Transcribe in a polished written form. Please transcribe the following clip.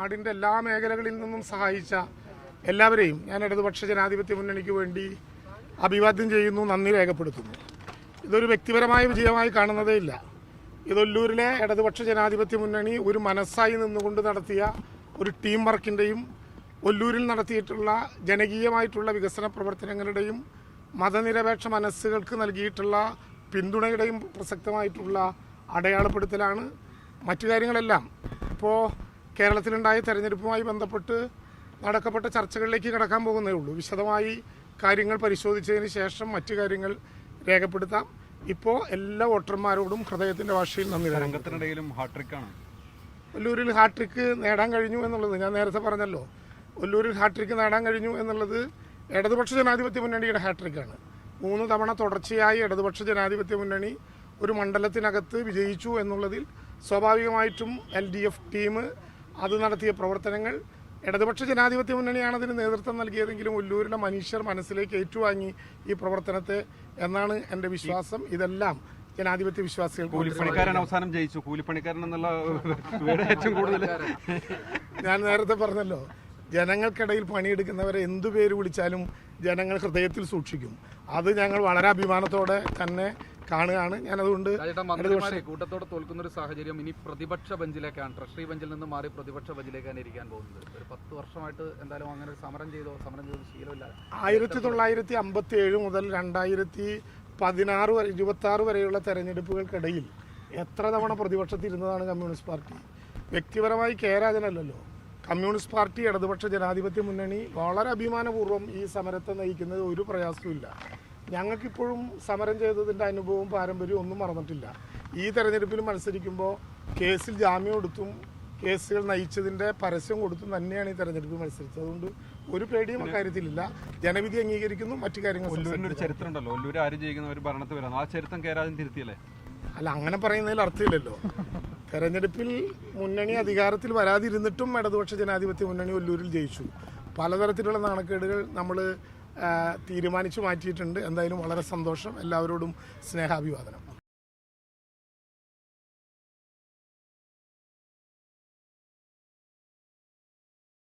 നാടിൻ്റെ എല്ലാ മേഖലകളിൽ നിന്നും സഹായിച്ച എല്ലാവരെയും ഞാൻ ഇടതുപക്ഷ ജനാധിപത്യ മുന്നണിക്ക് വേണ്ടി അഭിവാദ്യം ചെയ്യുന്നു, നന്ദി രേഖപ്പെടുത്തുന്നു. ഇതൊരു വ്യക്തിപരമായ വിജയമായി കാണുന്നതേ ഇല്ല. ഇതൊല്ലൂരിലെ ഇടതുപക്ഷ ജനാധിപത്യ മുന്നണി ഒരു മനസ്സായി നിന്നുകൊണ്ട് നടത്തിയ ഒരു ടീം വർക്കിൻ്റെയും ഒല്ലൂരിൽ നടത്തിയിട്ടുള്ള ജനകീയമായിട്ടുള്ള വികസന പ്രവർത്തനങ്ങളുടെയും മതനിരപേക്ഷ മനസ്സുകൾക്ക് നൽകിയിട്ടുള്ള പിന്തുണയുടെയും പ്രസക്തമായിട്ടുള്ള അടയാളപ്പെടുത്തലാണ്. മറ്റു കാര്യങ്ങളെല്ലാം ഇപ്പോൾ കേരളത്തിലുണ്ടായ തെരഞ്ഞെടുപ്പുമായി ബന്ധപ്പെട്ട് നടക്കപ്പെട്ട ചർച്ചകളിലേക്ക് കടക്കാൻ പോകുന്നേ ഉള്ളൂ. വിശദമായി കാര്യങ്ങൾ പരിശോധിച്ചതിന് ശേഷം മറ്റു കാര്യങ്ങൾ രേഖപ്പെടുത്താം. ഇപ്പോൾ എല്ലാ വോട്ടർമാരോടും ഹൃദയത്തിൻ്റെ ഭാഷയിൽ നന്ദി. രംഗത്തിനിടയിലും ഹാട്രിക്കാണ്. ഒല്ലൂരിൽ ഹാട്രിക്ക് നേടാൻ കഴിഞ്ഞു എന്നുള്ളത് ഞാൻ നേരത്തെ പറഞ്ഞല്ലോ. ഒല്ലൂരിൽ ഹാട്രിക്ക് നേടാൻ കഴിഞ്ഞു എന്നുള്ളത് ഇടതുപക്ഷ ജനാധിപത്യ മുന്നണിയുടെ ഹാട്രിക്കാണ്. 3 തവണ തുടർച്ചയായി ഇടതുപക്ഷ ജനാധിപത്യ മുന്നണി ഒരു മണ്ഡലത്തിനകത്ത് വിജയിച്ചു എന്നുള്ളതിൽ സ്വാഭാവികമായിട്ടും LDF ടീം അത് നടത്തിയ പ്രവർത്തനങ്ങൾ, ഇടതുപക്ഷ ജനാധിപത്യ മുന്നണിയാണ് അതിന് നേതൃത്വം നൽകിയതെങ്കിലും ഒല്ലൂരിലെ മനുഷ്യർ മനസ്സിലേക്ക് ഏറ്റുവാങ്ങി ഈ പ്രവർത്തനത്തെ എന്നാണ് എൻ്റെ വിശ്വാസം. ഇതെല്ലാം ജനാധിപത്യ വിശ്വാസികൾ. കൂലിപ്പണിക്കാരൻ അവസാനം ജയിച്ചു. കൂലിപ്പണിക്കാരൻ എന്നുള്ള ഏറ്റവും കൂടുതൽ ഞാൻ നേരത്തെ പറഞ്ഞല്ലോ, ജനങ്ങൾക്കിടയിൽ പണിയെടുക്കുന്നവരെ എന്തു പേര് വിളിച്ചാലും ജനങ്ങൾ ഹൃദയത്തിൽ സൂക്ഷിക്കും. അത് ഞങ്ങൾ വളരെ അഭിമാനത്തോടെ തന്നെ കാണുകയാണ്. ഞാനതുകൊണ്ട് കൂട്ടത്തോടെ തോൽക്കുന്ന ഒരു സാഹചര്യം ഇനി പ്രതിപക്ഷ ബെഞ്ചിലേക്കാണ്, ട്രഷറി ബെഞ്ചിൽ നിന്ന് മാറി പ്രതിപക്ഷ ബെഞ്ചിലേക്കാണ് ഇരിക്കാൻ പോകുന്നത്. ഒരു 10 വർഷമായിട്ട് എന്തായാലും അങ്ങനെ സമരം ചെയ്ത ശീലമില്ല. 1957 മുതൽ 2016 വരെ 26 വരെയുള്ള തെരഞ്ഞെടുപ്പുകൾക്കിടയിൽ എത്ര തവണ പ്രതിപക്ഷത്തിരുന്നതാണ് കമ്മ്യൂണിസ്റ്റ് പാർട്ടി? വ്യക്തിപരമായി രാജനല്ലല്ലോ. കമ്മ്യൂണിസ്റ്റ് പാർട്ടി, ഇടതുപക്ഷ ജനാധിപത്യ മുന്നണി വളരെ അഭിമാനപൂർവ്വം ഈ സമരത്തെ നയിക്കുന്നത് ഒരു പ്രയാസവുമില്ല. ഞങ്ങൾക്കിപ്പോഴും സമരം ചെയ്തതിൻ്റെ അനുഭവവും പാരമ്പര്യവും ഒന്നും മറന്നിട്ടില്ല. ഈ തെരഞ്ഞെടുപ്പിൽ മത്സരിക്കുമ്പോൾ കേസിൽ ജാമ്യം കൊടുത്തും കേസുകൾ നയിച്ചതിൻ്റെ പരസ്യം കൊടുത്തും തന്നെയാണ് ഈ തെരഞ്ഞെടുപ്പിൽ മത്സരിച്ചത്. അതുകൊണ്ട് ഒരു പേടിയും അക്കാര്യത്തിലില്ല. ജനവിധി അംഗീകരിക്കുന്നു. മറ്റു കാര്യങ്ങൾ ഒരു ചരിത്രം ഉണ്ടല്ലോ, ഒല്ലൂർ ആര് ജയിക്കുന്നവർ ഭരണത്തിൽ വരാം. ആ ചരിത്രം കേരളം തിരുത്തിയല്ലേ? അല്ല, അങ്ങനെ പറയുന്നതിൽ അർത്ഥമില്ലല്ലോ. തെരഞ്ഞെടുപ്പിൽ മുന്നണി അധികാരത്തിൽ വരാതിരുന്നിട്ടും ഇടതുപക്ഷ ജനാധിപത്യ മുന്നണി ഒല്ലൂരിൽ ജയിച്ചു. പലതരത്തിലുള്ള നാണക്കേടുകൾ നമ്മൾ തീരുമാനിച്ചു മാറ്റിയിട്ടുണ്ട്. എന്തായാലും വളരെ സന്തോഷം. എല്ലാവരോടും സ്നേഹാഭിവാദനം.